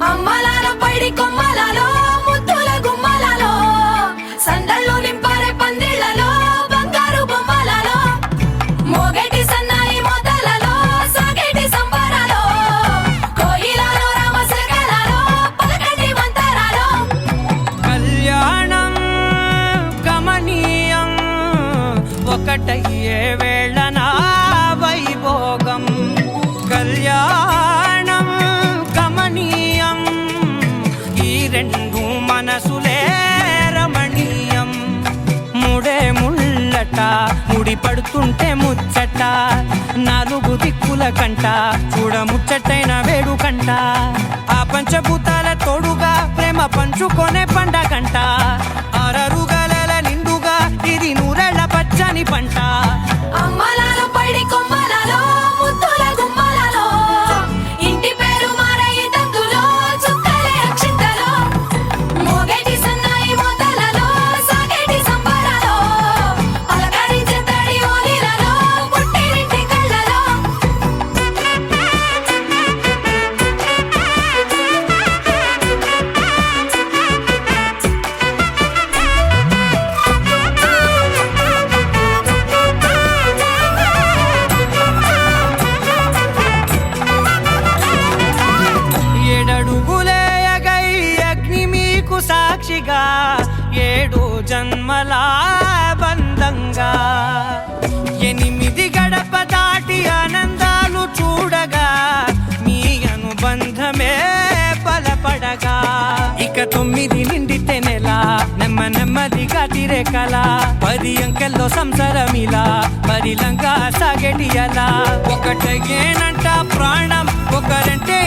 అమ్మలాలో పైడి కొమ్మలాలో ముద్దుల గుమ్మలాలో సందళ్ళు నింపారే పందిళ్లలో బంగారు బొమ్మలాలో మోగేటి సన్నాయి మోతలలో సాగేటి సంబరాలో కోయిలాలో రామశకలాలో పలకటి మంతరాలో కళ్యాణం గమనీయం ఒకటయ్యే వేళ నా వైభోగం కళ్యాణం గమనీయం ఈ రెండు మనసులే రమణీయం ముడే ముళ్ళట ముడి పడుతుంటే ముచ్చట నాలుగు దిక్కుల కంట చూడ ముచ్చటైన వేడుకంట ఆ పంచభూతాల తోడుగా ప్రేమ పంచుకొనే పండగంట అరరుగల నిండుగా ఇది నూరెళ్ళ పచ్చని పంట అమ్మలాలో పైడి కొమ్మలాలో ముద్దుల గుమ్మలాలో ఇంటి పేరు మారయి తంతులో చుక్కలే అక్షింతలో మోగేటి సన్నాయి మోతలలో సాగేటి సంబరాలో పలకరించే తడి ఓలిలలో పుట్టినింటి కళ్ళలో ఏడడుగులేయగై అగ్ని మీకు సాక్షిగా ఏడు జన్మల బంధంగా ఎనిమిది గడప దాటి ఆనందాలు చూడగా మీ అనుబంధమే బలపడగా ఇక 9 నిండితే నెల నెమ్మదిగా తిరేకల 10 అంకెల్లో సంసారమిలా పరిలంగా సాగేటి అలా ఒకటేనంట ప్రాణం ఒకరంటే